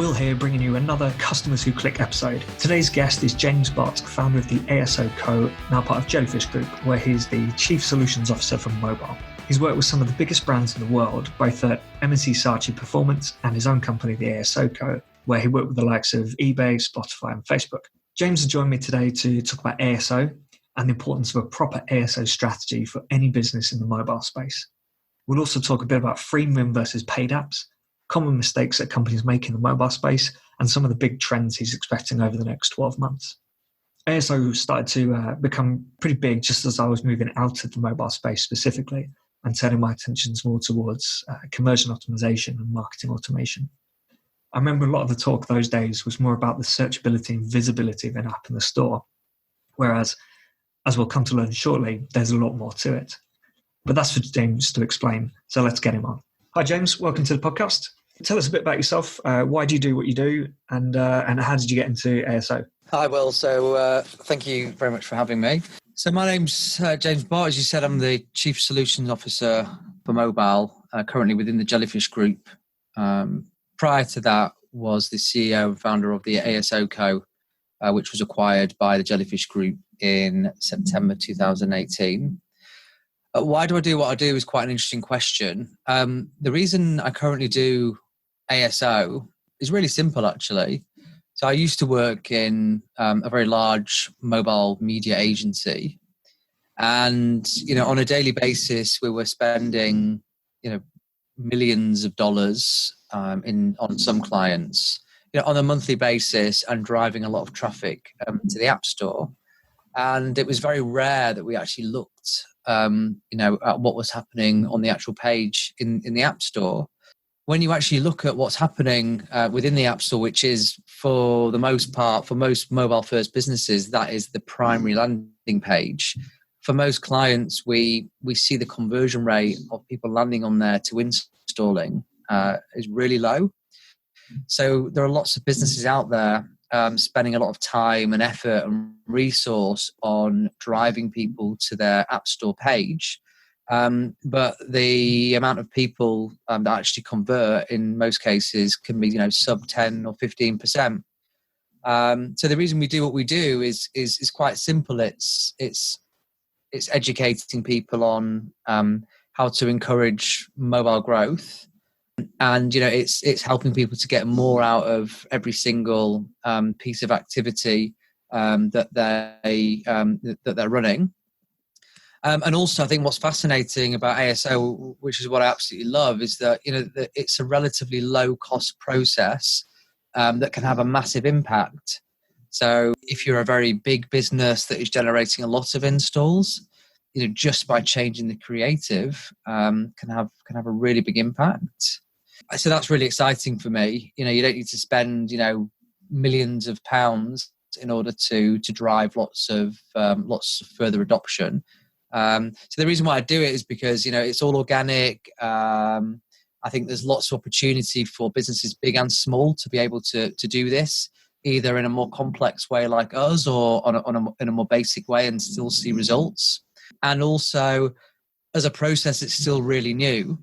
Will here, bringing you another Customers Who Click episode. Today's guest is James Bott, founder of the ASO Co., now part of Jellyfish Group, where he's the Chief Solutions Officer for mobile. He's worked with some of the biggest brands in the world, both at M&C Saatchi Performance and his own company, the ASO Co., where he worked with the likes of eBay, Spotify and Facebook. James has joined me today to talk about ASO and the importance of a proper ASO strategy for any business in the mobile space. We'll also talk a bit about freemium versus paid apps, common mistakes that companies make in the mobile space, and some of the big trends he's expecting over the next 12 months. ASO started to become pretty big just as I was moving out of the mobile space specifically and turning my attentions more towards conversion optimization and marketing automation. I remember a lot of the talk those days was more about the searchability and visibility of an app in the store, whereas, as we'll come to learn shortly, there's a lot more to it. But that's for James to explain, so let's get him on. Hi James, welcome to the podcast. Tell us a bit about yourself. Why do you do what you do, and how did you get into ASO? Hi Will, so thank you very much for having me. So my name's James Bott. As you said, I'm the Chief Solutions Officer for mobile, currently within the Jellyfish Group. Prior to that was the CEO and founder of the ASO Co., which was acquired by the Jellyfish Group in September 2018. Why do I do what I do is quite an interesting question. The reason I currently do ASO is really simple, actually. So I used to work in a very large mobile media agency. And, on a daily basis, we were spending, millions of dollars on some clients, on a monthly basis and driving a lot of traffic to the App Store. And it was very rare that we actually looked at what was happening on the actual page in the App Store. When you actually look at what's happening within the App Store, which is for the most part, for most mobile first businesses, that is the primary landing page. For most clients, we see the conversion rate of people landing on there to installing is really low. So there are lots of businesses out there spending a lot of time and effort and resource on driving people to their App Store page. But the amount of people that actually convert in most cases can be, sub 10 or 15%. So the reason we do what we do is quite simple. It's educating people on how to encourage mobile growth. And it's helping people to get more out of every single piece of activity that they're running. And also, I think what's fascinating about ASO, which is what I absolutely love, is that that it's a relatively low cost process that can have a massive impact. So if you're a very big business that is generating a lot of installs, just by changing the creative can have a really big impact. So that's really exciting for me. You don't need to spend millions of pounds in order to drive lots of further adoption. So the reason why I do it is because it's all organic. I think there's lots of opportunity for businesses big and small to be able to do this, either in a more complex way like us or in a more basic way and still see results. And also, as a process, it's still really new.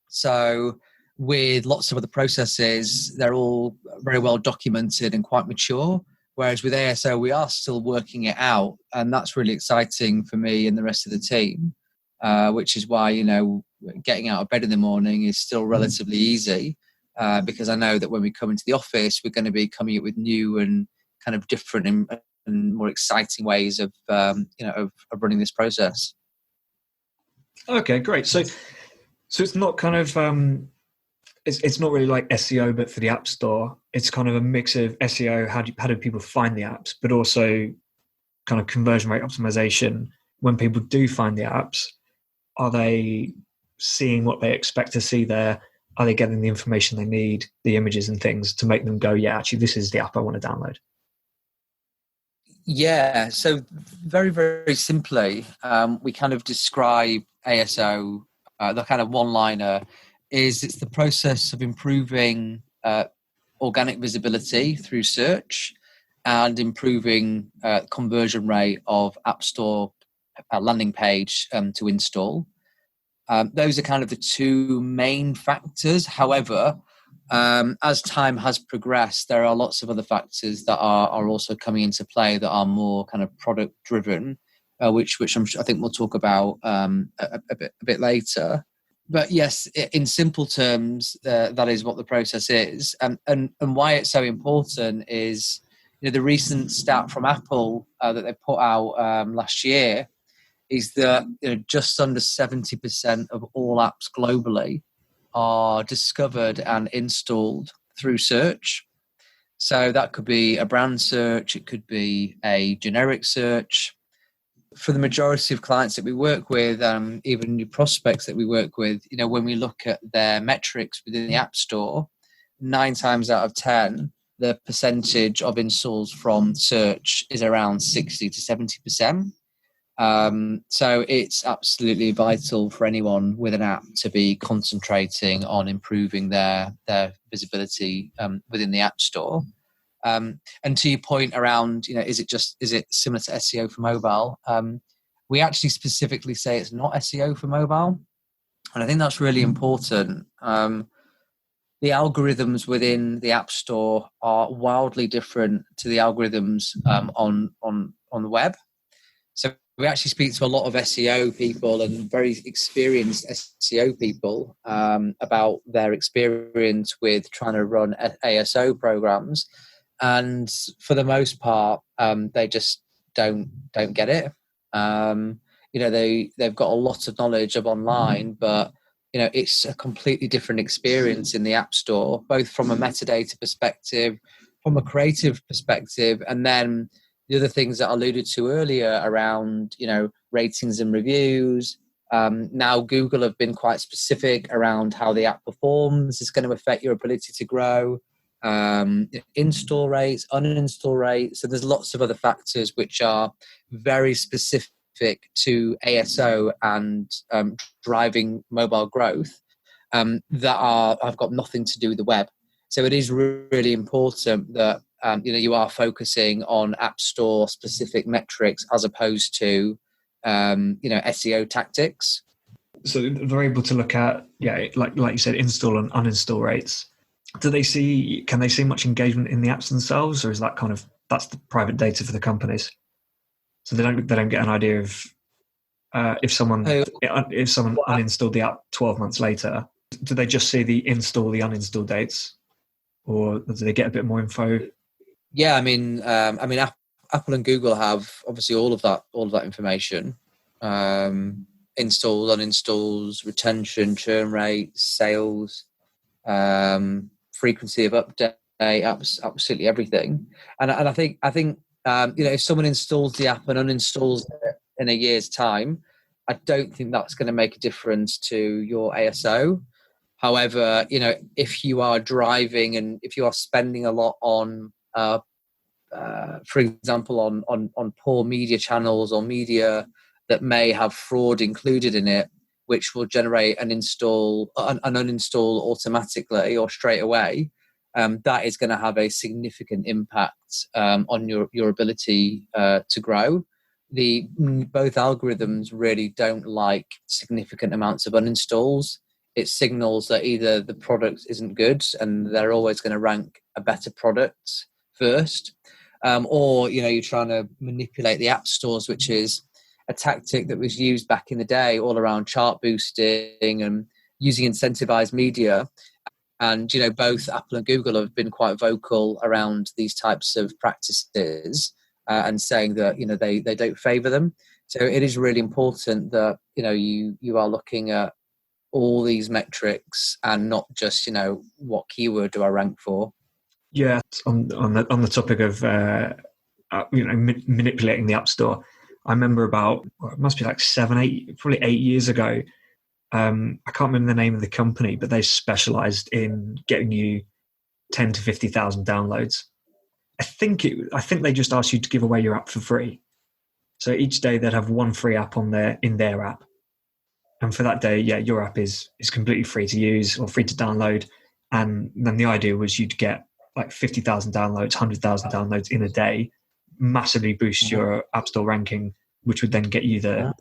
So with lots of other processes, they're all very well documented and quite mature. Whereas with ASO, we are still working it out. And that's really exciting for me and the rest of the team, which is why, getting out of bed in the morning is still relatively easy because I know that when we come into the office, we're going to be coming up with new and kind of different and more exciting ways of running this process. Okay, great. So it's not kind of it's not really like SEO, but for the App Store, it's kind of a mix of SEO. How do people find the apps, but also kind of conversion rate optimization. When people do find the apps, are they seeing what they expect to see there? Are they getting the information they need, the images and things to make them go, yeah, actually, this is the app I want to download? Yeah, so very, very simply, we kind of describe ASO, the kind of one-liner is it's the process of improving organic visibility through search and improving conversion rate of App Store landing page to install. Those are kind of the two main factors. However, As time has progressed, there are lots of other factors that are also coming into play that are more kind of product driven, which I think we'll talk about a bit later. But yes, in simple terms, that is what the process is, and why it's so important is, the recent stat from Apple that they put out last year is that just under 70% of all apps globally are discovered and installed through search. So that could be a brand search, it could be a generic search. For the majority of clients that we work with, even new prospects that we work with, when we look at their metrics within the App Store, 9 times out of 10, the percentage of installs from search is around 60 to 70%. So it's absolutely vital for anyone with an app to be concentrating on improving their visibility within the App Store. And to your point around, is it similar to SEO for mobile? We actually specifically say it's not SEO for mobile, and I think that's really important. The algorithms within the App Store are wildly different to the algorithms on the web. So we actually speak to a lot of SEO people and very experienced SEO people about their experience with trying to run ASO programs, and for the most part, they just don't get it. They've got a lot of knowledge of online, but it's a completely different experience in the App Store, both from a metadata perspective, from a creative perspective, and then the other things that I alluded to earlier around, ratings and reviews. Now Google have been quite specific around how the app performs. It's going to affect your ability to grow. Install rates, uninstall rates. So there's lots of other factors which are very specific to ASO and driving mobile growth that have got nothing to do with the web. So it is really important that you are focusing on App Store specific metrics as opposed to SEO tactics. So they're able to look at like you said, install and uninstall rates. Can they see much engagement in the apps themselves, or is that's the private data for the companies? So they don't get an idea of if someone uninstalled the app 12 months later. Do they just see the uninstall dates, or do they get a bit more info? Yeah, Apple and Google have obviously all of that information. Installs, uninstalls, retention, churn rates, sales, frequency of update, absolutely everything. And I think if someone installs the app and uninstalls it in a year's time, I don't think that's going to make a difference to your ASO. However, if you are driving and if you are spending a lot on, for example, on poor media channels or media that may have fraud included in it, which will generate an uninstall automatically or straight away, that is going to have a significant impact on your ability to grow. Both algorithms really don't like significant amounts of uninstalls. It signals that either the product isn't good and they're always going to rank a better product first, or you're trying to manipulate the app stores, which is a tactic that was used back in the day all around chart boosting and using incentivized media. And both Apple and Google have been quite vocal around these types of practices and saying that they don't favor them. So it is really important that you are looking at all these metrics and not just what keyword do I rank for. Yeah, on the topic of manipulating the App Store, I remember it must be like 8 years ago. I can't remember the name of the company, but they specialized in getting you 10 to 50,000 downloads. I think they just asked you to give away your app for free. So each day they'd have one free app in their app. And for that day, your app is completely free to use or free to download. And then the idea was you'd get like 50,000 downloads, 100,000 downloads in a day, massively boost your App Store ranking, which would then get you the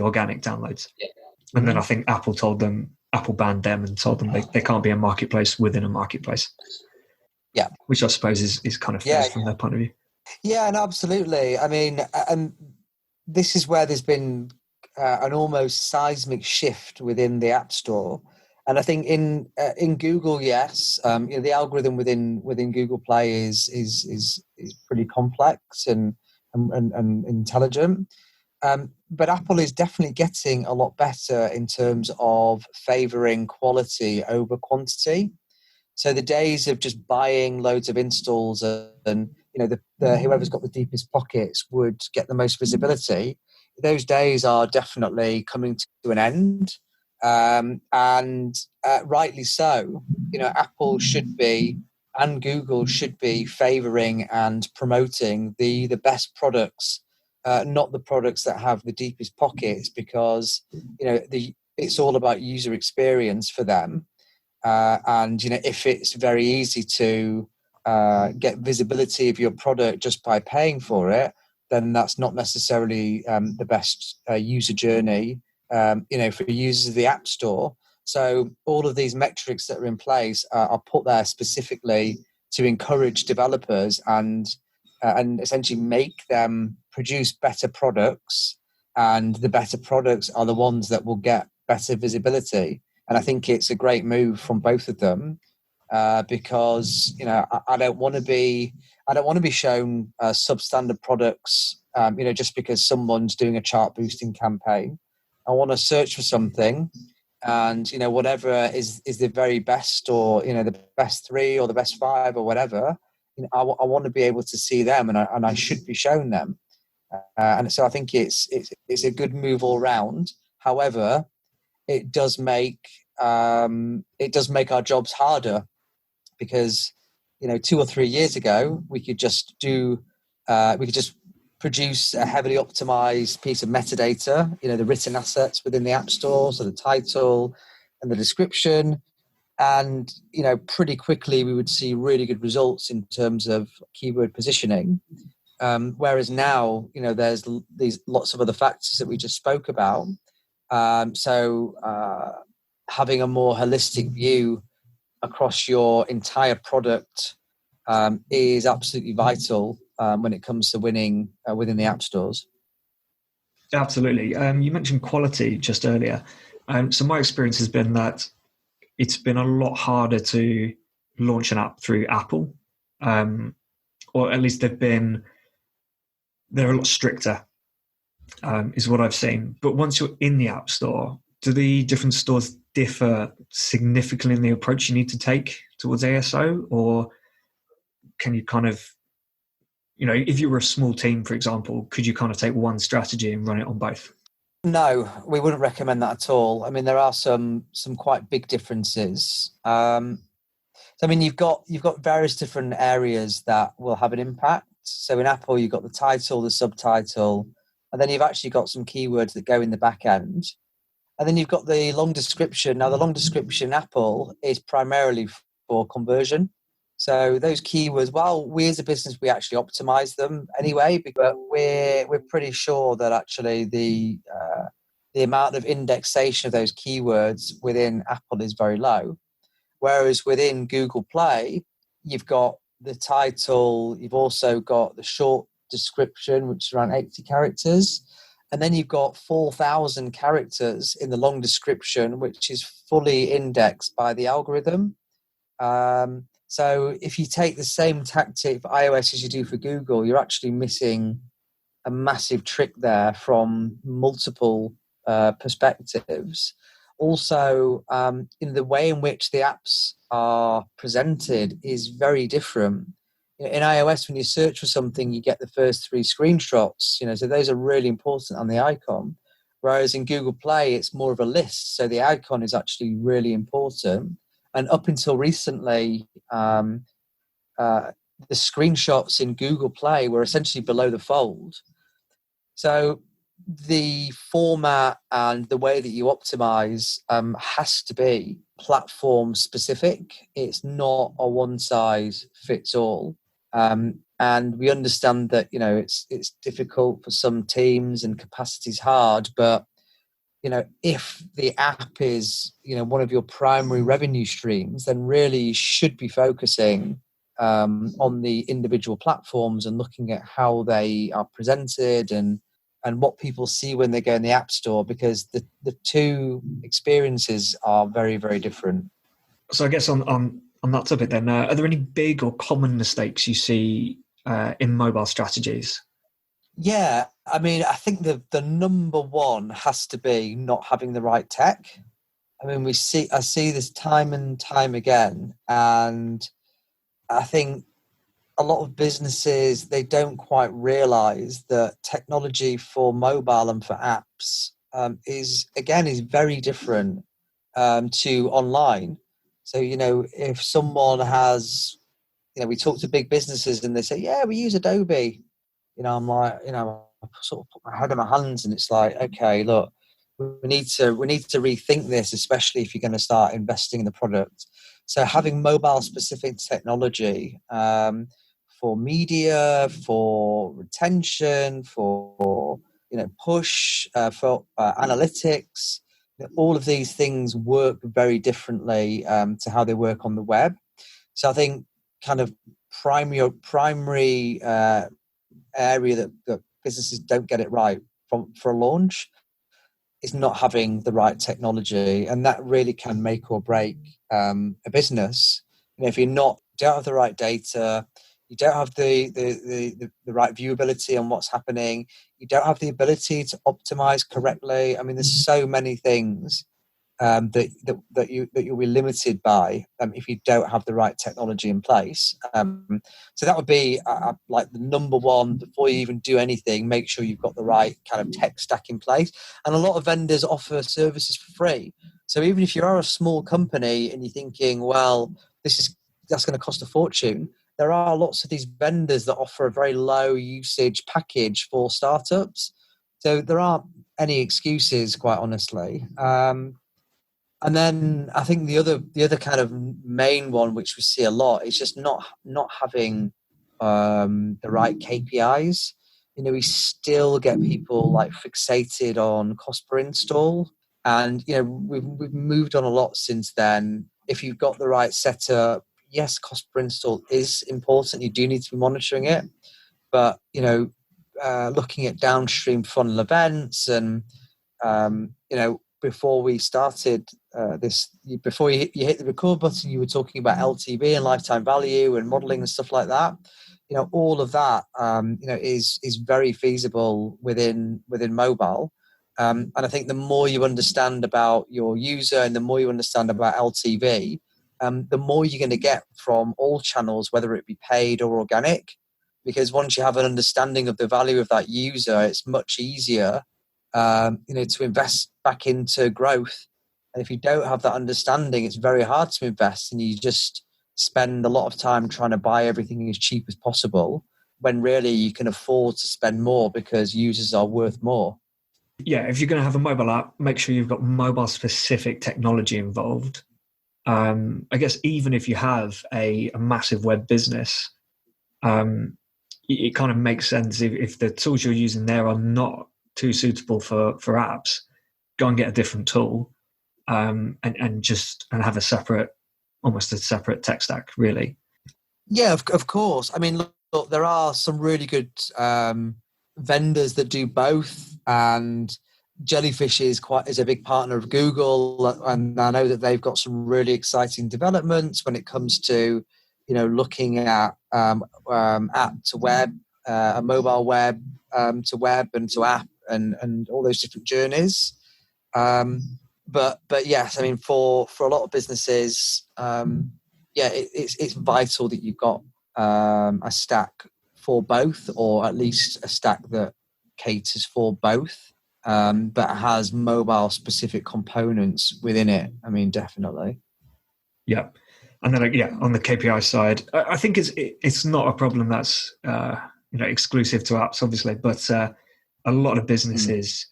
organic downloads. Yeah. And then I think Apple told them Apple banned them and told them they can't be a marketplace within a marketplace. Yeah. Which I suppose is kind of fair from their point of view. Yeah, and absolutely. I mean, and this is where there's been an almost seismic shift within the App Store. And I think in Google, yes, the algorithm within Google Play is pretty complex and intelligent. But Apple is definitely getting a lot better in terms of favoring quality over quantity. So the days of just buying loads of installs and the whoever's got the deepest pockets would get the most visibility, those days are definitely coming to an end, and rightly so. Apple should be and Google should be favoring and promoting the best products, not the products that have the deepest pockets, because it's all about user experience for them. And if it's very easy to get visibility of your product just by paying for it, then that's not necessarily the best user journey, for users of the App Store. So all of these metrics that are in place are put there specifically to encourage developers and essentially make them produce better products, and the better products are the ones that will get better visibility. And I think it's a great move from both of them, because I don't want to be shown substandard products, just because someone's doing a chart boosting campaign. I want to search for something, and whatever is the very best, or the best 3 or the best 5 or whatever. I want to be able to see them, and I should be shown them. And so I think it's a good move all round. However, it does make our jobs harder, because 2 or 3 years ago we could just produce a heavily optimized piece of metadata, the written assets within the App Store, so the title and the description, and pretty quickly we would see really good results in terms of keyword positioning. Whereas now there's these lots of other factors that we just spoke about. So having a more holistic view across your entire product is absolutely vital when it comes to winning within the app stores. Absolutely. You mentioned quality just earlier. So my experience has been that it's been a lot harder to launch an app through Apple, or at least they're a lot stricter, is what I've seen. But once you're in the App Store, do the different stores differ significantly in the approach you need to take towards ASO? Or can you kind of, if you were a small team, for example, could you kind of take one strategy and run it on both? No, we wouldn't recommend that at all. I mean, there are some quite big differences. So, I mean, you've got various different areas that will have an impact. So in Apple, you've got the title, the subtitle, and then you've actually got some keywords that go in the back end. And then you've got the long description. Now, the long description in Apple is primarily for conversion. So those keywords, well, we as a business, we actually optimize them anyway, but we're pretty sure that actually the amount of indexation of those keywords within Apple is very low. Whereas within Google Play, you've got the title, you've also got the short description, which is around 80 characters. And then you've got 4,000 characters in the long description, which is fully indexed by the algorithm. So if you take the same tactic for iOS as you do for Google, you're actually missing a massive trick there from multiple perspectives. Also, in the way in which the apps are presented is very different. In iOS, when you search for something, you get the first 3 screenshots, so those are really important on the icon. Whereas in Google Play, it's more of a list. So the icon is actually really important. And up until recently, the screenshots in Google Play were essentially below the fold. So the format and the way that you optimize has to be platform specific. It's not a one size fits all. And we understand that it's difficult for some teams and capacity's hard, but if the app is, one of your primary revenue streams, then really you should be focusing on the individual platforms and looking at how they are presented and what people see when they go in the App Store, because the two experiences are very, very different. So I guess on that topic then, are there any big or common mistakes you see in mobile strategies? Yeah, I mean, I think the number one has to be not having the right tech. I mean, I see this time and time again, and I think a lot of businesses, they don't quite realize that technology for mobile and for apps is very different to online. So, if someone has, we talk to big businesses and they say, yeah, we use Adobe. I'm like, I sort of put my head in my hands and it's like, okay, look, we need to rethink this, especially if you're going to start investing in the product. So having mobile specific technology for media, for retention, for push, for analytics, all of these things work very differently to how they work on the web. So I think kind of primary area that businesses don't get it right for a launch is not having the right technology, and that really can make or break a business. If you don't have the right data, you don't have the right viewability on what's happening, you don't have the ability to optimize correctly. I mean, there's so many things that you'll be limited by if you don't have the right technology in place. So that would be like the number one. Before you even do anything, make sure you've got the right kind of tech stack in place. And a lot of vendors offer services for free. So even if you are a small company and you're thinking, well, that's going to cost a fortune, there are lots of these vendors that offer a very low usage package for startups. So there aren't any excuses, quite honestly. And then I think the other kind of main one, which we see a lot, is just not having the right KPIs. We still get people like fixated on cost per install, and we've moved on a lot since then. If you've got the right setup, yes, cost per install is important. You do need to be monitoring it, but looking at downstream funnel events and before we started before you hit the record button, you were talking about LTV and lifetime value and modeling and stuff like that. All of that is very feasible within mobile. And I think the more you understand about your user and the more you understand about LTV, the more you're going to get from all channels, whether it be paid or organic. Because once you have an understanding of the value of that user, it's much easier to invest back into growth. And if you don't have that understanding, it's very hard to invest, and you just spend a lot of time trying to buy everything as cheap as possible, when really you can afford to spend more because users are worth more. Yeah, if you're going to have a mobile app, make sure you've got mobile specific technology involved. I guess even if you have a massive web business, it kind of makes sense if the tools you're using there are not too suitable for apps, go and get a different tool and have almost a separate tech stack, really. Yeah, of course. I mean, look, there are some really good vendors that do both, and Jellyfish is a big partner of Google, and I know that they've got some really exciting developments when it comes to looking at app to web, a mobile web to web and to app, and all those different journeys. But yes, I mean, for a lot of businesses, it's vital that you've got a stack for both, or at least a stack that caters for both, but has mobile specific components within it. I mean, definitely. Yeah. And then, on the KPI side, I think it's not a problem that's exclusive to apps, obviously, but a lot of businesses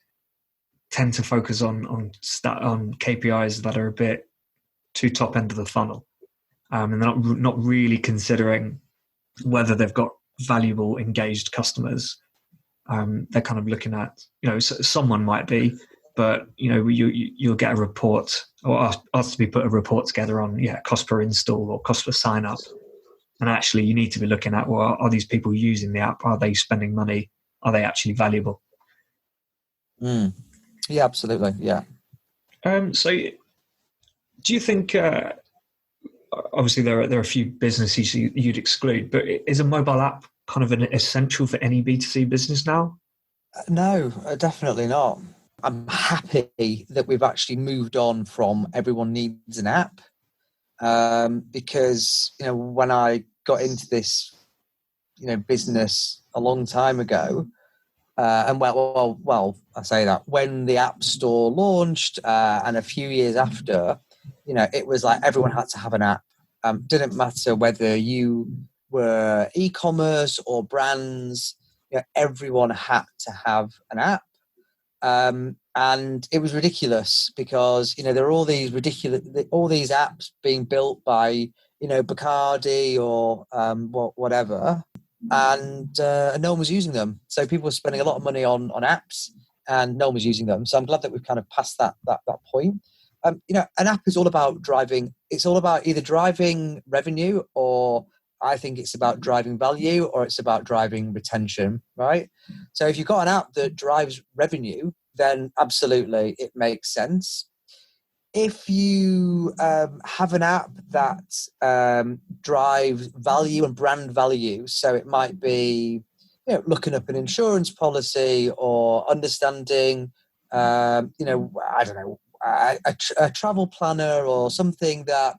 tend to focus on KPIs that are a bit too top end of the funnel, and they're not really considering whether they've got valuable, engaged customers. They're kind of looking at, someone might be but you'll get a report or asked to be put a report together on cost per install or cost per sign up. And actually, you need to be looking at, well, are these people using the app? Are they spending money? Are they actually valuable? Yeah, absolutely. Yeah. So, do you think? Obviously, there are a few businesses you'd exclude, but is a mobile app kind of an essential for any B2C business now? No, definitely not. I'm happy that we've actually moved on from everyone needs an app, because when I got into this business a long time ago, and I say that when the App Store launched, and a few years after, it was like everyone had to have an app. Didn't matter whether you were e-commerce or brands, everyone had to have an app. And it was ridiculous because there are all these apps being built by Bacardi or whatever, and no one was using them. So people were spending a lot of money on apps, and no one was using them. So I'm glad that we've kind of passed that point. An app is all about driving. It's all about either driving revenue, or I think it's about driving value, or it's about driving retention, right? So if you've got an app that drives revenue, then absolutely it makes sense. If you have an app that drives value and brand value, so it might be looking up an insurance policy or understanding, I don't know, a travel planner or something that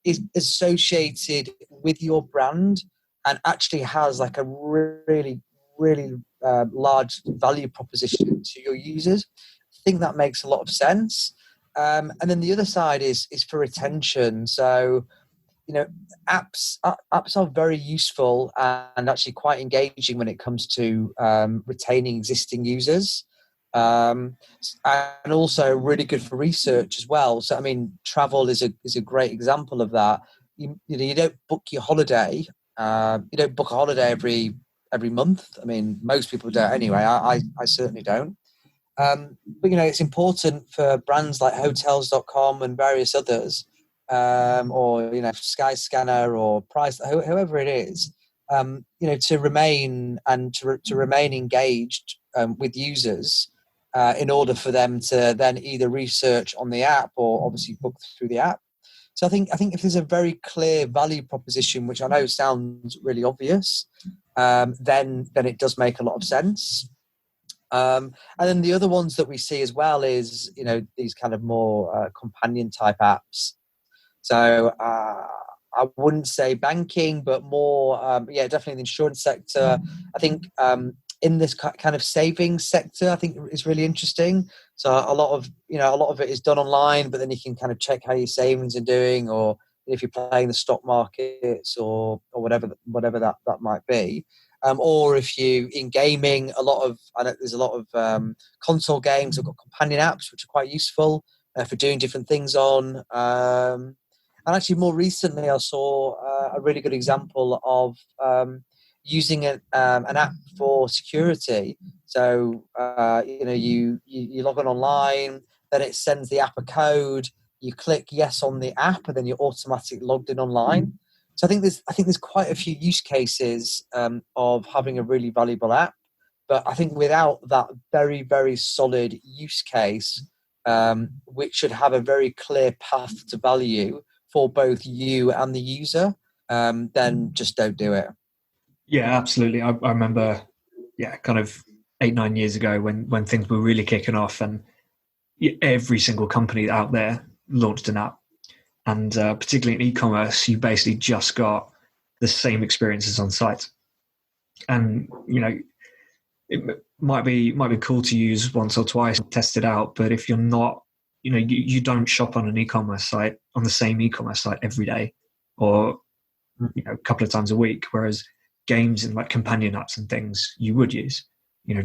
is associated with your brand and actually has like a really, really large value proposition to your users, I think that makes a lot of sense. And then the other side is for retention. So, apps are very useful and actually quite engaging when it comes to retaining existing users. And also really good for research as well. So, I mean, travel is a great example of that. You don't book your holiday. You don't book a holiday every month. I mean, most people don't anyway. I certainly don't. But it's important for brands like Hotels.com and various others, or Skyscanner or Price, whoever it is, to remain engaged with users, in order for them to then either research on the app or obviously book through the app. So I think if there's a very clear value proposition, which I know sounds really obvious, then it does make a lot of sense. And then the other ones that we see as well is these kind of more companion type apps. So I wouldn't say banking, but more definitely the insurance sector. I think in this kind of savings sector, I think it's really interesting. So a lot of it is done online, but then you can kind of check how your savings are doing, or if you're playing the stock markets or whatever that might be. Or if you in gaming, I know there's a lot of console games have got companion apps which are quite useful for doing different things on. And actually, more recently, I saw a really good example of using an app for security. So you log on online, then it sends the app a code. You click yes on the app, and then you're automatically logged in online. So I think there's quite a few use cases of having a really valuable app, but I think without that very, very solid use case, which should have a very clear path to value for both you and the user, then just don't do it. Yeah, absolutely. I remember, kind of 8-9 years ago when things were really kicking off, and every single company out there launched an app. And particularly in e-commerce, you basically just got the same experiences on site. And it might be cool to use once or twice and test it out. But if you're not, you don't shop on the same e-commerce site every day, or a couple of times a week. Whereas games and like companion apps and things you would use,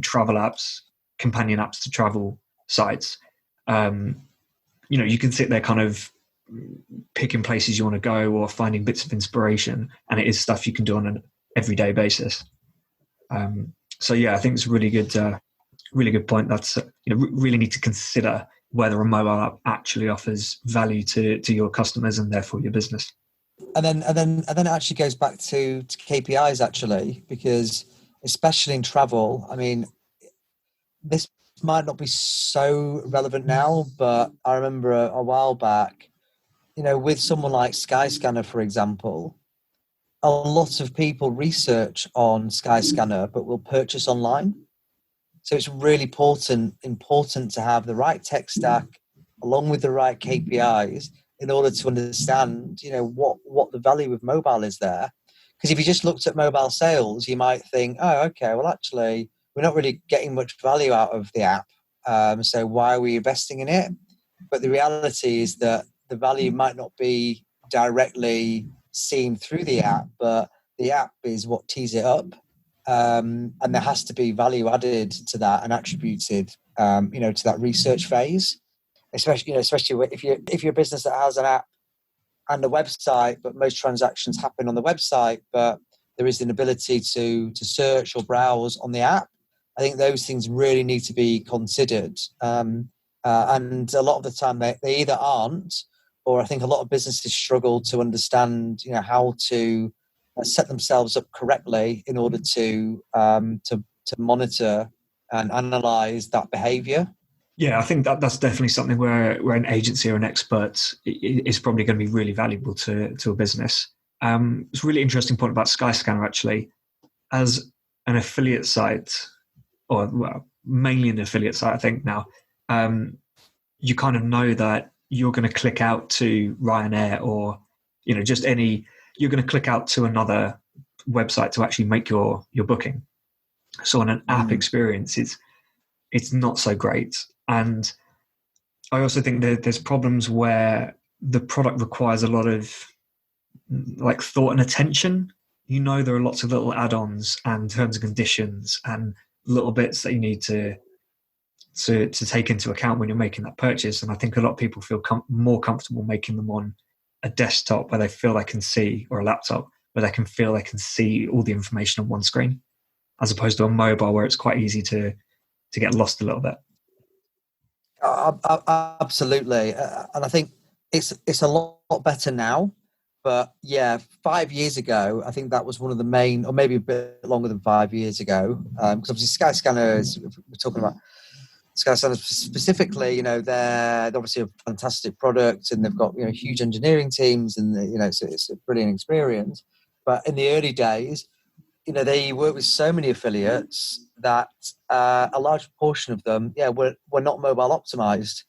travel apps, companion apps to travel sites. You can sit there kind of picking places you want to go or finding bits of inspiration, and it is stuff you can do on an everyday basis. I think it's a really good Really good point. That's really need to consider whether a mobile app actually offers value to your customers and therefore your business. And then it actually goes back to KPIs actually, because especially in travel, I mean, this might not be so relevant now, but I remember a while back, with someone like Skyscanner, for example, a lot of people research on Skyscanner but will purchase online. So it's really important to have the right tech stack along with the right KPIs in order to understand, what the value of mobile is there. Because if you just looked at mobile sales, you might think, oh, okay, well, actually, we're not really getting much value out of the app. So why are we investing in it? But the reality is that the value might not be directly seen through the app, but the app is what tees it up. And there has to be value added to that and attributed, to that research phase. Especially if you're a business that has an app and a website, but most transactions happen on the website, but there is an ability to search or browse on the app. I think those things really need to be considered. And a lot of the time they either aren't, or I think a lot of businesses struggle to understand, how to set themselves up correctly in order to monitor and analyze that behavior. Yeah, I think that's definitely something where an agency or an expert is probably going to be really valuable to a business. It's a really interesting point about Skyscanner actually. As an affiliate site, or mainly an affiliate site, I think now, you kind of know that you're going to click out to Ryanair or you're going to click out to another website to actually make your booking. So on an app experience, it's not so great. And I also think that there's problems where the product requires a lot of thought and attention. There are lots of little add-ons and terms and conditions and little bits that you need to take into account when you're making that purchase. And I think a lot of people feel more comfortable making them on a desktop where they feel they can see, or a laptop where they can feel they can see all the information on one screen, as opposed to a mobile where it's quite easy to get lost a little bit. Absolutely. And I think it's a lot better now. But yeah, 5 years ago, I think that was one of the main, or maybe a bit longer than 5 years ago, because obviously Skyscanner is, we're talking about Skyscanner specifically, they're obviously a fantastic product and they've got, huge engineering teams and, it's a brilliant experience. But in the early days, they work with so many affiliates that a large portion of them, were not mobile optimized.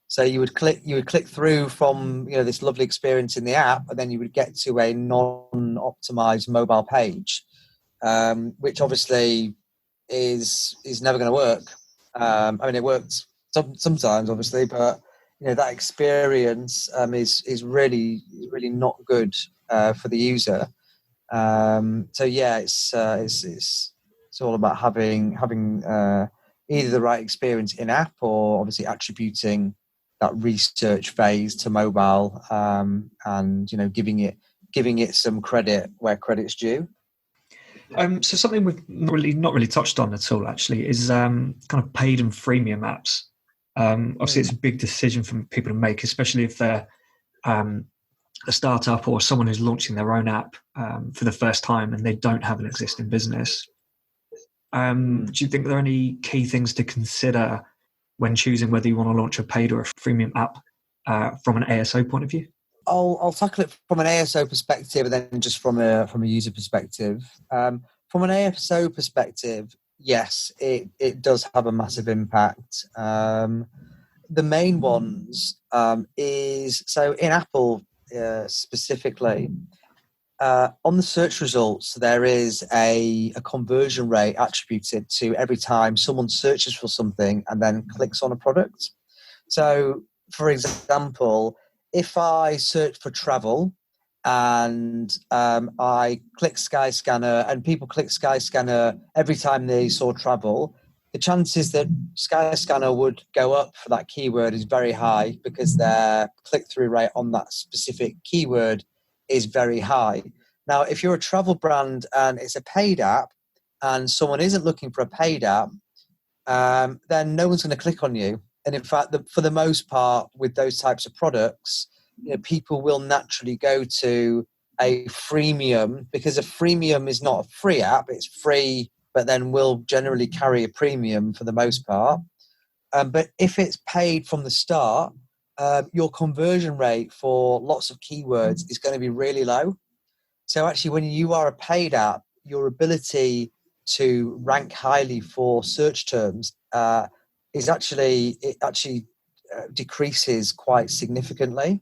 So you would click through from this lovely experience in the app, and then you would get to a non-optimized mobile page, which obviously is never going to work. It works sometimes, obviously, but that experience is really not good for the user. So yeah, it's all about having either the right experience in app, or obviously attributing that research phase to mobile, and giving it some credit where credit's due. So something we've not really touched on at all actually is kind of paid and freemium apps. Obviously, it's a big decision for people to make, especially if they're a startup or someone who's launching their own app for the first time and they don't have an existing business. Do you think there are any key things to consider when choosing whether you want to launch a paid or a freemium app from an ASO point of view? I'll tackle it from an ASO perspective and then just from a user perspective. From an ASO perspective, yes, it does have a massive impact. The main ones is, so in Apple specifically, on the search results, there is a conversion rate attributed to every time someone searches for something and then clicks on a product. So, for example, if I search for travel and I click Skyscanner and people click Skyscanner every time they saw travel, the chances that Skyscanner would go up for that keyword is very high because their click-through rate on that specific keyword is very high. Now, if you're a travel brand and it's a paid app and someone isn't looking for a paid app, then no one's going to click on you. And in fact, for the most part, with those types of products, people will naturally go to a freemium, because a freemium is not a free app. It's free, but then will generally carry a premium for the most part. But if it's paid from the start, your conversion rate for lots of keywords is going to be really low. So actually, when you are a paid app, your ability to rank highly for search terms decreases quite significantly.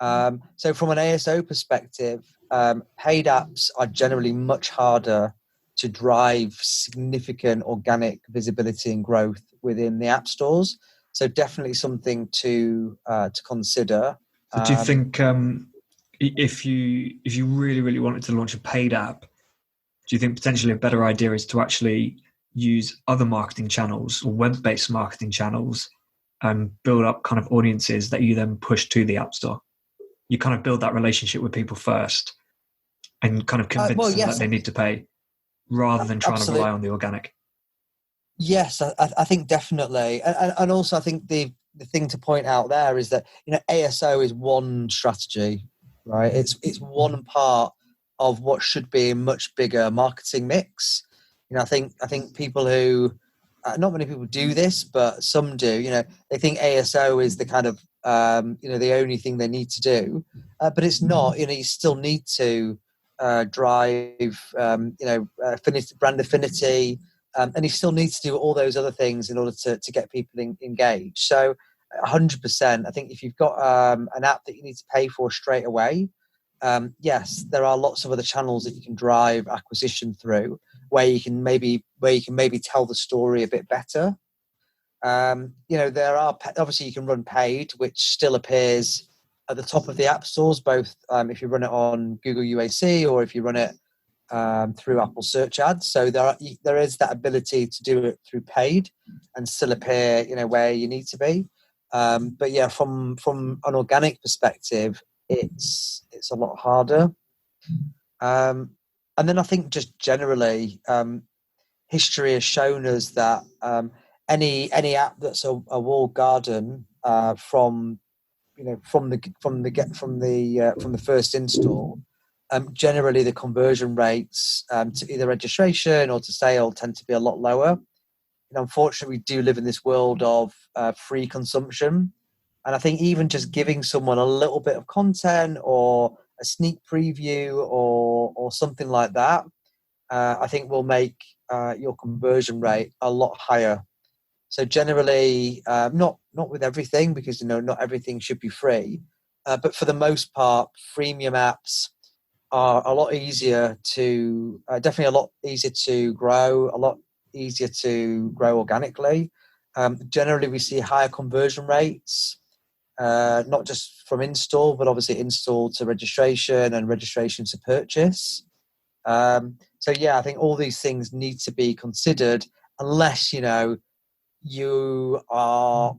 So from an ASO perspective, paid apps are generally much harder to drive significant organic visibility and growth within the app stores. So definitely something to consider. So do you think if you really, really wanted to launch a paid app, do you think potentially a better idea is to actually use other marketing channels or web-based marketing channels and build up kind of audiences that you then push to the App Store? You kind of build that relationship with people first and kind of convince them that they need to pay rather than trying to rely on the organic. Yes, I think definitely. And also I think the thing to point out there is that, ASO is one strategy, right? It's one part of what should be a much bigger marketing mix. I think people who, not many people do this, but some do, they think ASO is the kind of, the only thing they need to do. But it's not, you still need to drive, brand affinity, and you still need to do all those other things in order to get people engaged. So 100%, I think if you've got an app that you need to pay for straight away, yes, there are lots of other channels that you can drive acquisition through where you can maybe tell the story a bit better. There are, obviously you can run paid, which still appears at the top of the app stores, both if you run it on Google UAC or if you run it through Apple search ads. So there is that ability to do it through paid and still appear, where you need to be. But yeah, from an organic perspective, it's a lot harder. And then I think just generally, history has shown us that any app that's a walled garden from the first install, generally the conversion rates to either registration or to sale tend to be a lot lower. And unfortunately, we do live in this world of free consumption. And I think even just giving someone a little bit of content or a sneak preview or something like that, I think will make your conversion rate a lot higher. So generally, not with everything, because not everything should be free, but for the most part, freemium apps are a lot easier to grow, a lot easier to grow organically. Generally, we see higher conversion rates, not just from install, but obviously install to registration and registration to purchase. So yeah, I think all these things need to be considered, unless you are,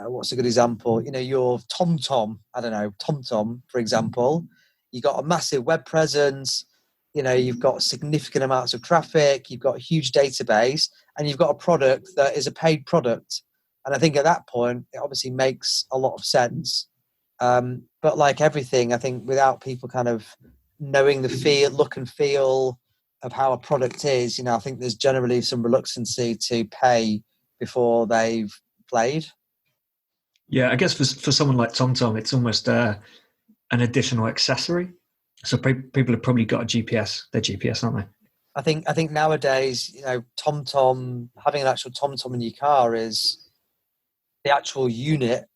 what's a good example? You're TomTom. I don't know, TomTom, for example. You got a massive web presence. You've got significant amounts of traffic. You've got a huge database, and you've got a product that is a paid product. And I think at that point, it obviously makes a lot of sense. But like everything, I think without people kind of knowing the look and feel of how a product is, I think there's generally some reluctancy to pay before they've played. Yeah, I guess for someone like TomTom, it's almost an additional accessory. So people have probably got their GPS, aren't they? I think nowadays, TomTom, having an actual TomTom in your car is the actual unit.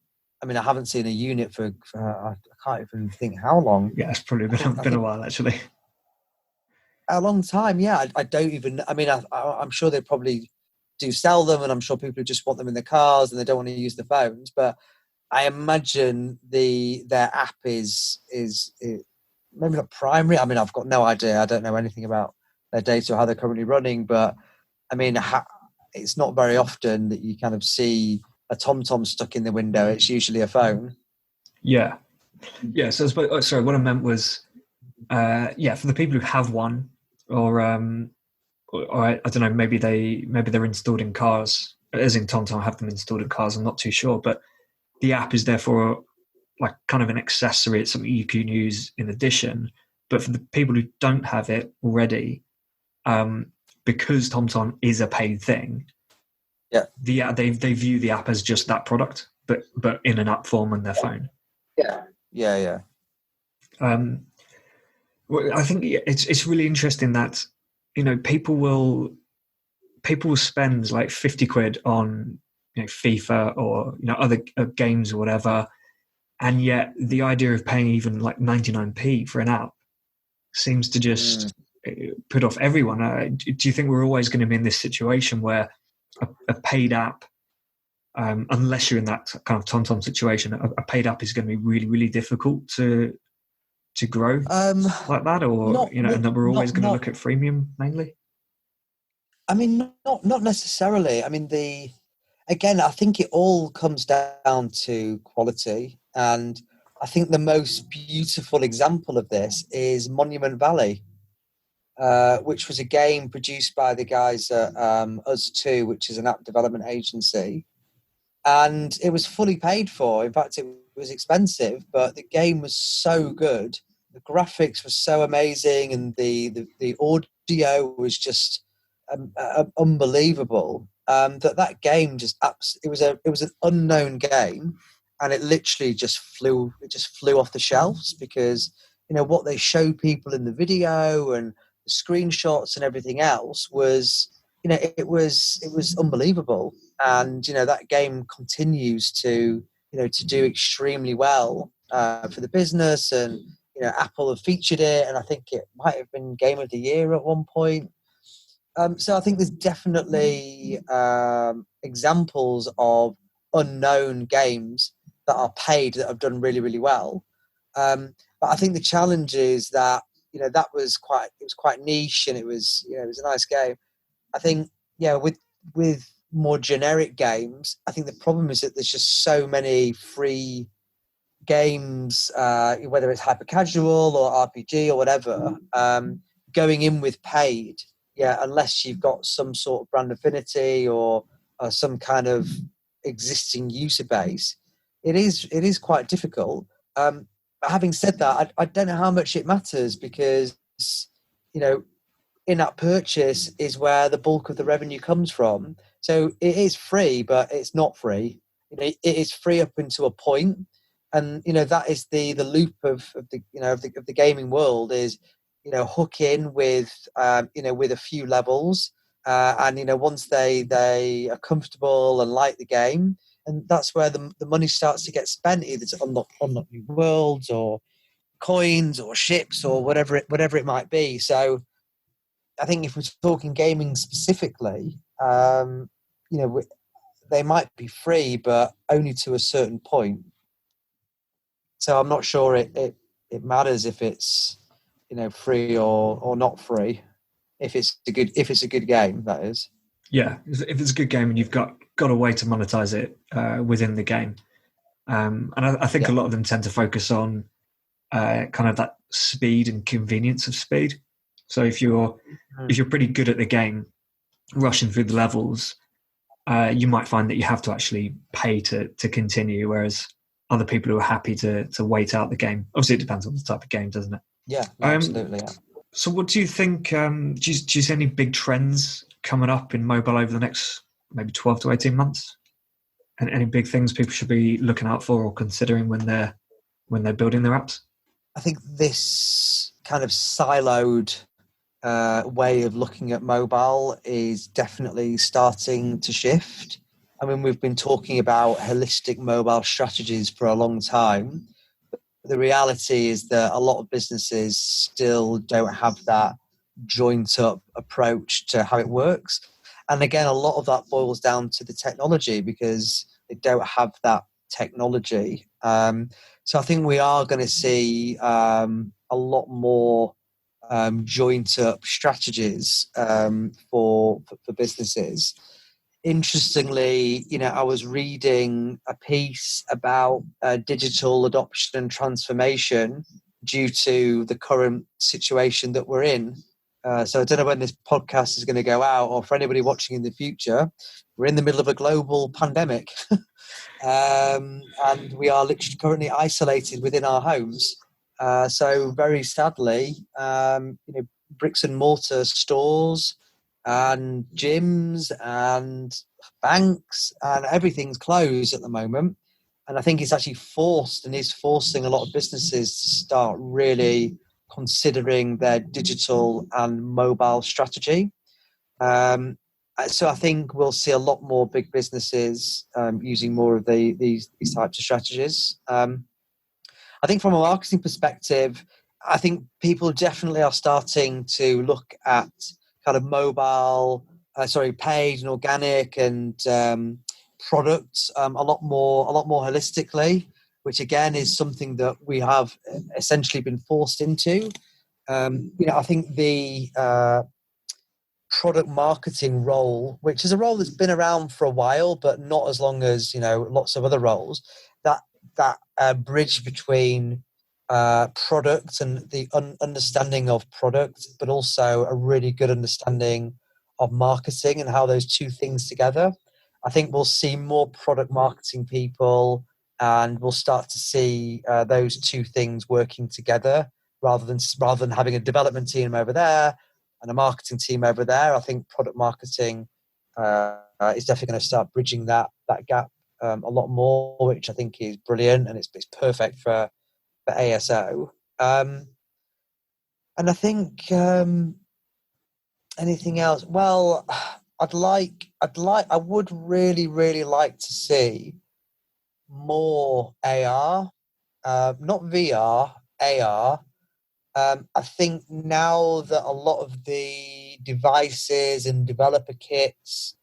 I mean, I haven't seen a unit for I can't even think how long. Yeah, it's probably been a while, actually. A long time, yeah. I don't even. I mean, I'm sure they probably do sell them, and I'm sure people just want them in their cars and they don't want to use the phones. But I imagine their app is maybe not primary. I mean, I've got no idea. I don't know anything about their data or how they're currently running. But I mean, it's not very often that you kind of see a TomTom stuck in the window. It's usually a phone. Yeah. So what I meant was, for the people who have one or or I don't know, maybe they're installed in cars, as in TomTom have them installed in cars. I'm not too sure, but the app is therefore like kind of an accessory. It's something you can use in addition. But for the people who don't have it already, because TomTom is a paid thing, they view the app as just that product, but in an app form on their phone. Yeah. Well, I think it's really interesting that people will spend like 50 quid on FIFA or other games or whatever, and yet the idea of paying even like 99p for an app seems to just put off everyone. Do you think we're always going to be in this situation where a paid app, unless you're in that kind of TomTom situation, a paid app is going to be really, really difficult to grow like that, or and that we're always going to look at freemium mainly? I mean, not necessarily. I mean, I think it all comes down to quality, and I think the most beautiful example of this is Monument Valley, which was a game produced by the guys at Us2, which is an app development agency, and it was fully paid for. In fact, it was expensive, but the game was so good. The graphics were so amazing, and the audio was just unbelievable. That game it was an unknown game, and it literally just flew off the shelves because what they show people in the video and the screenshots and everything else was it was unbelievable. And that game continues to do extremely well for the business, and Apple have featured it, and I think it might have been Game of the Year at one point. So I think there's definitely examples of unknown games that are paid that have done really, really well. But I think the challenge is that that was quite niche, and it was a nice game. I think with more generic games, I think the problem is that there's just so many free games, whether it's hyper casual or RPG or whatever, going in with paid. Yeah, unless you've got some sort of brand affinity or some kind of existing user base, it is quite difficult. But having said that, I don't know how much it matters because in-app purchase is where the bulk of the revenue comes from. So it is free, but it's not free. It is free up until a point, and that is the loop of the gaming world is hook in with with a few levels, and once they are comfortable and like the game, and that's where the money starts to get spent, either to unlock new worlds or coins or ships or whatever it might be. So I think if we're talking gaming specifically, they might be free, but only to a certain point. So I'm not sure it matters if it's free or not free. If it's a good game, that is. Yeah, if it's a good game and you've got a way to monetize it within the game, and I think a lot of them tend to focus on kind of that speed and convenience of speed. So if you're pretty good at the game, rushing through the levels, you might find that you have to actually pay to continue, whereas other people who are happy to wait out the game. Obviously, it depends on the type of game, doesn't it? Yeah, absolutely. Yeah. So what do you think, do you see any big trends coming up in mobile over the next maybe 12 to 18 months? And any big things people should be looking out for or considering when they're building their apps? I think this kind of siloed way of looking at mobile is definitely starting to shift. I mean, we've been talking about holistic mobile strategies for a long time. The reality is that a lot of businesses still don't have that joint up approach to how it works. And again, a lot of that boils down to the technology because they don't have that technology. So I think we are going to see a lot more joint up strategies for businesses. Interestingly, I was reading a piece about digital adoption and transformation due to the current situation that we're in So I don't know when this podcast is going to go out, or for anybody watching in the future, we're in the middle of a global pandemic. And we are literally currently isolated within our homes. So very sadly, bricks and mortar stores and gyms and banks and everything's closed at the moment. And I think it's actually forcing a lot of businesses to start really considering their digital and mobile strategy. So I think we'll see a lot more big businesses using more of these types of strategies. I think from a marketing perspective, I think people definitely are starting to look at kind of paid and organic and products a lot more holistically, which again is something that we have essentially been forced into. I think the product marketing role, which is a role that's been around for a while, but not as long as lots of other roles, that bridge between product and the understanding of product, but also a really good understanding of marketing and how those two things together. I think we'll see more product marketing people, and we'll start to see those two things working together rather than having a development team over there and a marketing team over there. I think product marketing is definitely going to start bridging that gap a lot more, which I think is brilliant, and it's perfect for ASO. And I think anything else? Well, I would really, really like to see more AR, not VR, AR. I think now that a lot of the devices and developer kits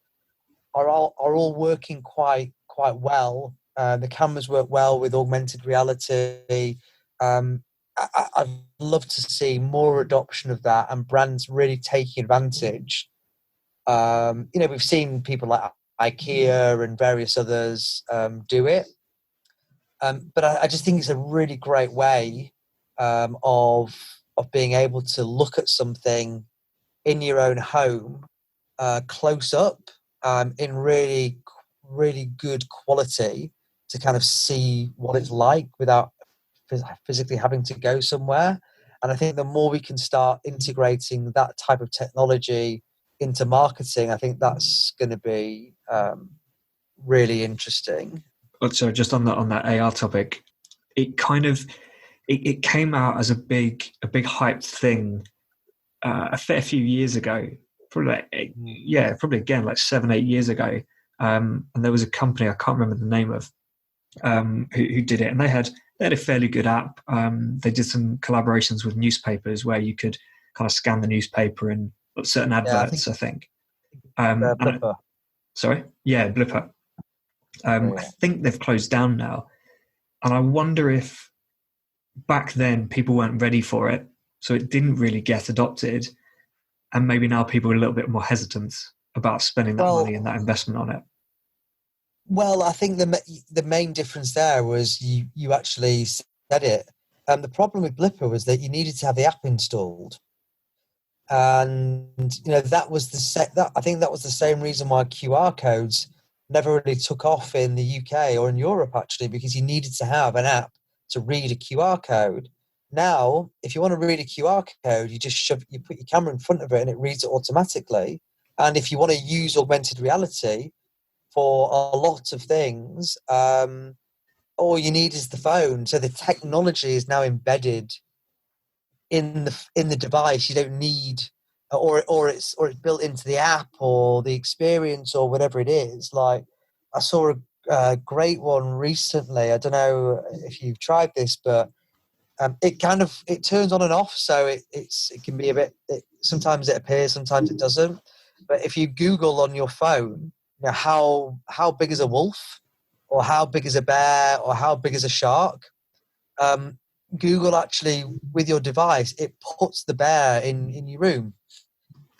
are all working quite well. The cameras work well with augmented reality. I'd love to see more adoption of that and brands really taking advantage. We've seen people like IKEA and various others do it. But I just think it's a really great way of being able to look at something in your own home close up in really, really good quality to kind of see what it's like without physically having to go somewhere. And I think the more we can start integrating that type of technology into marketing, I think that's going to be really interesting. So just on that AR topic, it kind of it came out as a big hyped thing a fair few years ago, probably again like 7-8 years ago. And there was a company I can't remember the name of who did it, and they had a fairly good app. They did some collaborations with newspapers where you could kind of scan the newspaper and put certain adverts. I think. Blipper. Blipper. I think they've closed down now, and I wonder if back then people weren't ready for it, so it didn't really get adopted, and maybe now people are a little bit more hesitant about spending that money and that investment on it. Well, I think the main difference there was you actually said it. The problem with Blipper was that you needed to have the app installed, and that was I think that was the same reason why QR codes never really took off in the UK or in Europe, actually, because you needed to have an app to read a QR code. Now, if you want to read a QR code, you put your camera in front of it and it reads it automatically. And if you want to use augmented reality for a lot of things, all you need is the phone. So the technology is now embedded in the device. You don't need, or it's built into the app or the experience or whatever it is. Like I saw a great one recently. I don't know if you've tried this, but it turns on and off. So it can be a bit. Sometimes it appears, sometimes it doesn't. But if you Google on your phone, how big is a wolf, or how big is a bear, or how big is a shark, Google actually, with your device, it puts the bear in your room,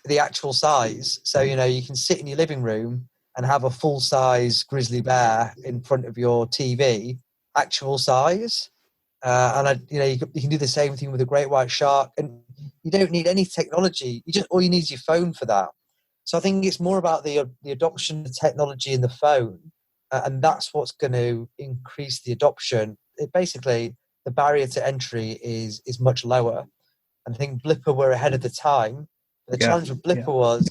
the actual size. So you can sit in your living room and have a full size grizzly bear in front of your TV, actual size. And you can do the same thing with a great white shark. And You don't need any technology. All you need is your phone for that. So I think it's more about the adoption of technology in the phone, and that's what's going to increase the adoption. Basically, the barrier to entry is much lower. And I think Blipper were ahead of the time. The challenge with Blipper was,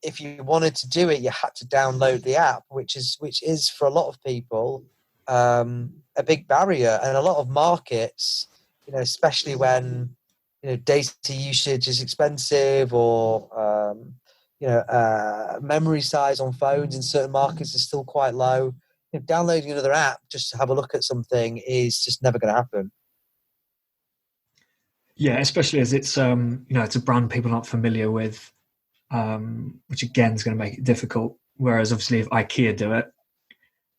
if you wanted to do it, you had to download the app, which is for a lot of people a big barrier. And a lot of markets, especially when data usage is expensive, or memory size on phones in certain markets is still quite low. Downloading another app just to have a look at something is just never going to happen. Yeah, especially as it's it's a brand people aren't familiar with, which again is going to make it difficult. Whereas obviously if IKEA do it,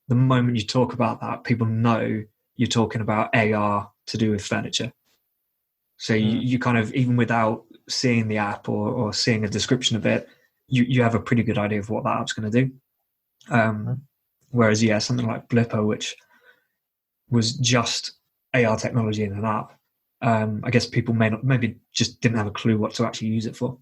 the moment you talk about that, people know you're talking about AR to do with furniture. So you kind of, even without seeing the app or seeing a description of it, you have a pretty good idea of what that app's going to do. Whereas, something like Blipper, which was just AR technology in an app, I guess people maybe just didn't have a clue what to actually use it for.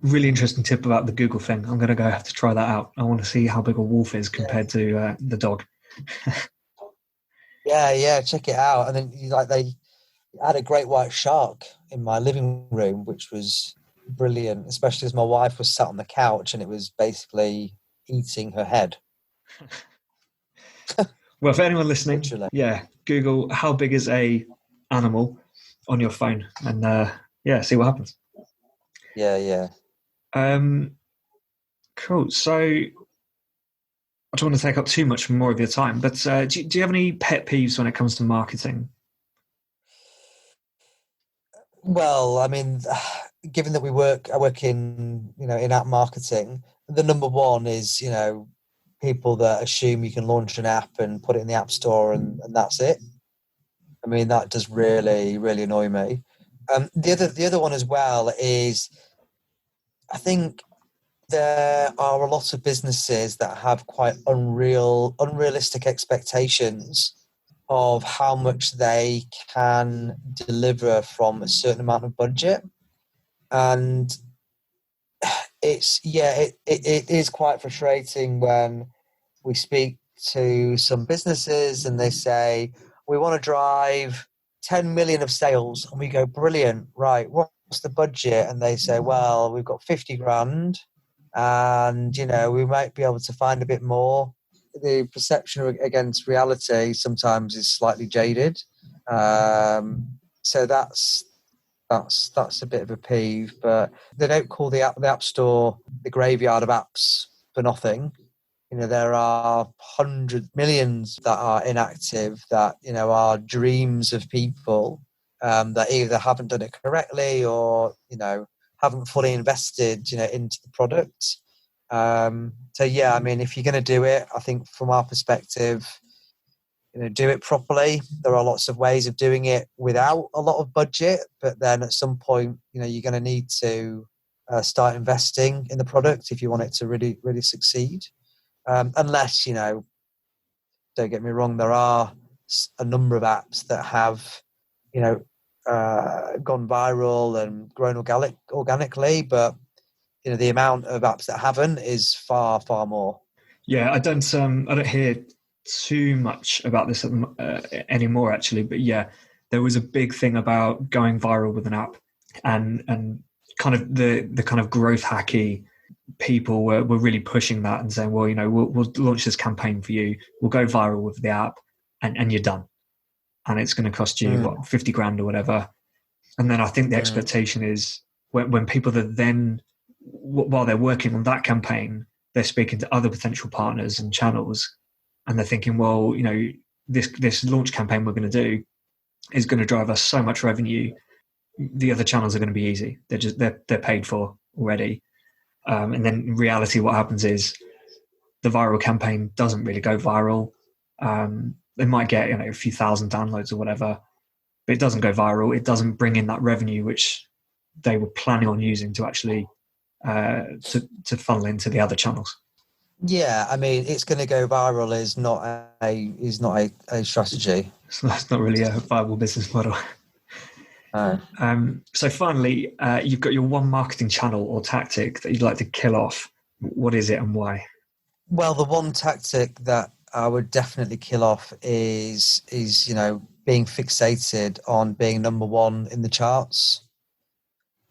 Really interesting tip about the Google thing. I'm going to have to try that out. I want to see how big a wolf is compared to the dog. Yeah, check it out. And then they had a great white shark in my living room, which was brilliant, especially as my wife was sat on the couch and it was basically eating her head. Well, for anyone listening, literally. Google how big is a animal on your phone and see what happens. Yeah. Cool. So I don't want to take up too much more of your time, but do you have any pet peeves when it comes to marketing? Well, I mean, given that I work in in-app marketing, the number one is people that assume you can launch an app and put it in the app store and that's it. I mean, that does really, really annoy me. The other one as well is, I think there are a lot of businesses that have quite unrealistic expectations of how much they can deliver from a certain amount of budget. And it is quite frustrating when we speak to some businesses and they say, we want to drive 10 million of sales, and we go, brilliant, right, what's the budget? And they say, well, we've got 50 grand and we might be able to find a bit more. The perception against reality sometimes is slightly jaded, so that's a bit of a peeve. But they don't call the app store the graveyard of apps for nothing. There are hundreds, millions that are inactive, that are dreams of people that either haven't done it correctly or haven't fully invested into the product. So I mean, if you're going to do it, I think from our perspective, do it properly. There are lots of ways of doing it without a lot of budget, but then at some point, you're going to need to start investing in the product if you want it to really, really succeed. Unless, don't get me wrong, there are a number of apps that have, gone viral and grown organically, but the amount of apps that haven't is far, far more. Yeah, I don't hear too much about this anymore, actually. But there was a big thing about going viral with an app, and kind of the kind of growth hacky people were really pushing that and saying, well, we'll launch this campaign for you, we'll go viral with the app, and you're done, and it's going to cost you 50 grand or whatever. And then I think the expectation is when people that then, while they're working on that campaign, they're speaking to other potential partners and channels, and they're thinking, well, this launch campaign we're going to do is going to drive us so much revenue. The other channels are going to be easy. They're paid for already. And then in reality, what happens is the viral campaign doesn't really go viral. They might get a few thousand downloads or whatever, but it doesn't go viral. It doesn't bring in that revenue which they were planning on using to actually to funnel into the other channels. Yeah, I mean, it's going to go viral is not a strategy. So that's not really a viable business model. So finally, you've got your one marketing channel or tactic that you'd like to kill off. What is it and why? Well, the one tactic that I would definitely kill off is being fixated on being number one in the charts.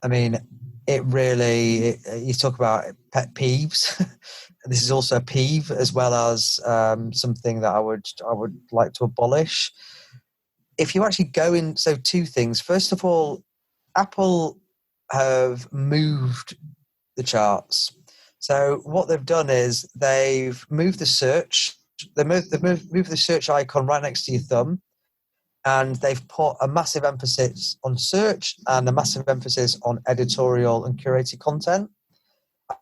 I mean, you talk about pet peeves. This is also a peeve as well as something that I would like to abolish. If you actually go in, so two things. First of all, Apple have moved the charts. So what they've done is they've moved the search. They've moved the search icon right next to your thumb, and they've put a massive emphasis on search and a massive emphasis on editorial and curated content.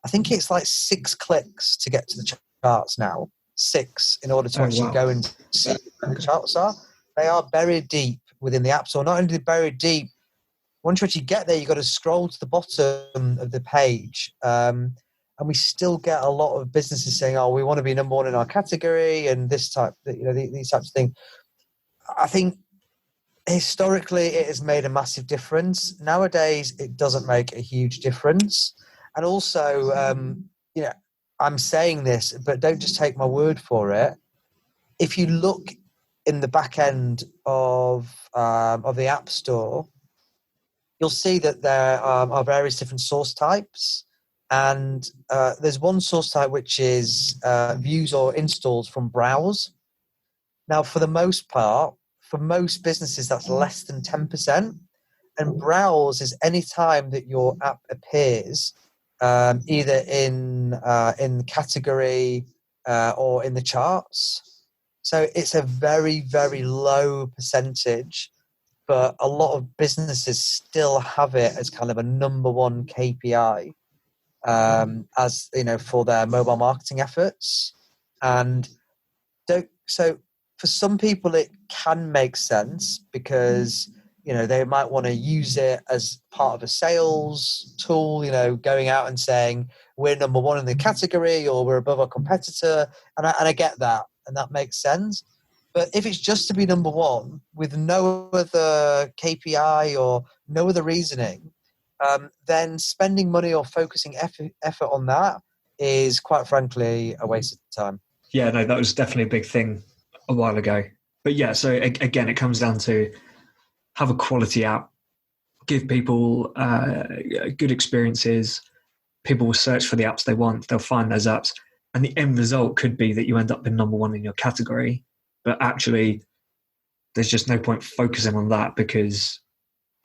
I think it's like 6 clicks to get to the charts now. 6 in order to actually go and see where the charts are. They are buried deep within the App Store. Not only buried deep, once you actually get there, you've got to scroll to the bottom of the page. And we still get a lot of businesses saying, "Oh, we want to be number one in our category," and this type, these types of things. I think historically it has made a massive difference. Nowadays, it doesn't make a huge difference. And also, I'm saying this, but don't just take my word for it. If you look in the back end of the App Store, you'll see that there are various different source types. And there's one source type which is views or installs from browse. Now, for the most part, for most businesses, that's less than 10%. And browse is any time that your app appears, either in category or in the charts. So it's a very, very low percentage, but a lot of businesses still have it as kind of a number one KPI, as for their mobile marketing efforts. And so for some people it can make sense because they might want to use it as part of a sales tool, going out and saying we're number one in the category or we're above our competitor, and I get that, and that makes sense. But if it's just to be number one with no other KPI or no other reasoning, then spending money or focusing effort on that is, quite frankly, a waste of time. Yeah, no, that was definitely a big thing a while ago. But yeah, so again, it comes down to have a quality app, give people good experiences. People will search for the apps they want. They'll find those apps. And the end result could be that you end up being number one in your category. But actually, there's just no point focusing on that because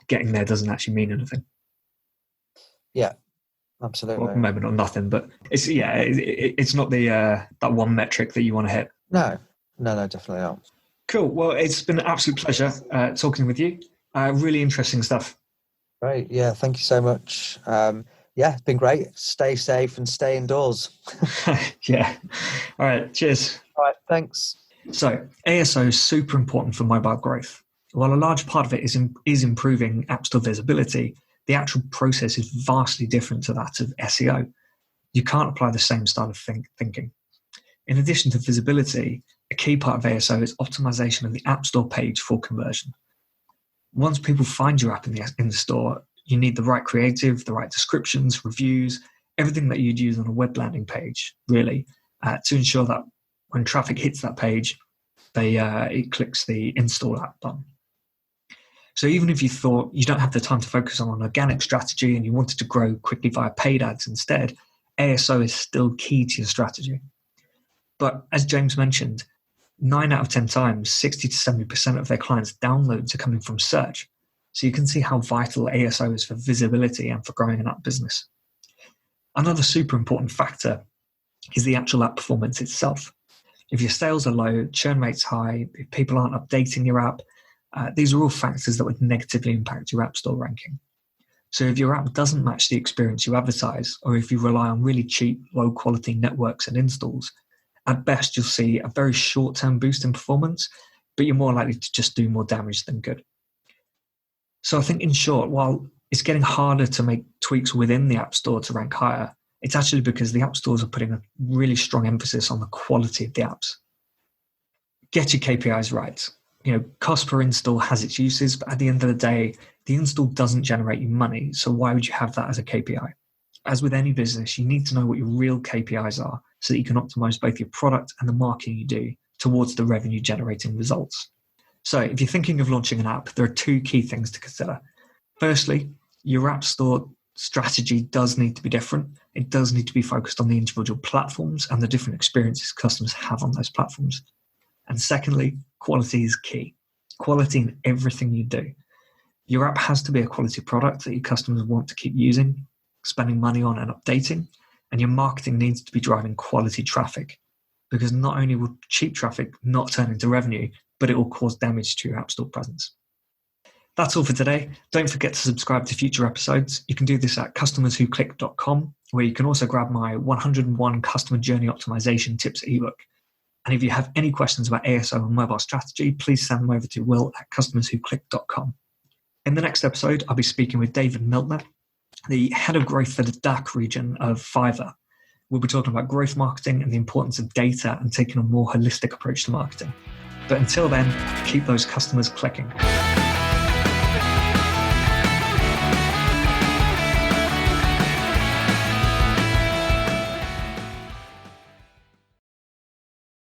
getting there doesn't actually mean anything. Yeah, absolutely. Well, maybe not nothing, but it's not the that one metric that you want to hit. No, definitely not. Cool. Well, it's been an absolute pleasure talking with you. Really interesting stuff. Great. Yeah, thank you so much. It's been great. Stay safe and stay indoors. Yeah. All right. Cheers. All right. Thanks. So ASO is super important for mobile growth. While a large part of it is improving App Store visibility, the actual process is vastly different to that of SEO. You can't apply the same style of thinking. In addition to visibility, a key part of ASO is optimization of the App Store page for conversion. Once people find your app in the store, you need the right creative, the right descriptions, reviews, everything that you'd use on a web landing page, really, to ensure that when traffic hits that page, it clicks the install app button. So even if you thought you don't have the time to focus on an organic strategy and you wanted to grow quickly via paid ads instead, ASO is still key to your strategy. But as James mentioned, 9 out of 10 times, 60 to 70% of their clients' downloads are coming from search. So you can see how vital ASO is for visibility and for growing an app business. Another super important factor is the actual app performance itself. If your sales are low, churn rate's high, if people aren't updating your app, these are all factors that would negatively impact your App Store ranking. So if your app doesn't match the experience you advertise, or if you rely on really cheap, low-quality networks and installs, at best you'll see a very short-term boost in performance, but you're more likely to just do more damage than good. So I think in short, while it's getting harder to make tweaks within the App Store to rank higher, it's actually because the App Stores are putting a really strong emphasis on the quality of the apps. Get your KPIs right. Cost per install has its uses, but at the end of the day, the install doesn't generate you money. So why would you have that as a KPI? As with any business, you need to know what your real KPIs are so that you can optimize both your product and the marketing you do towards the revenue generating results. So if you're thinking of launching an app, there are two key things to consider. Firstly, your app store strategy does need to be different. It does need to be focused on the individual platforms and the different experiences customers have on those platforms. And secondly, quality is key. Quality in everything you do. Your app has to be a quality product that your customers want to keep using, spending money on and updating, and your marketing needs to be driving quality traffic, because not only will cheap traffic not turn into revenue, but it will cause damage to your App Store presence. That's all for today. Don't forget to subscribe to future episodes. You can do this at customerswhoclick.com, where you can also grab my 101 customer journey optimization tips ebook. And if you have any questions about ASO and mobile strategy, please send them over to will@customerswhoclick.com. In the next episode, I'll be speaking with David Miltner, the head of growth for the DACH region of Fiverr. We'll be talking about growth marketing and the importance of data and taking a more holistic approach to marketing. But until then, keep those customers clicking.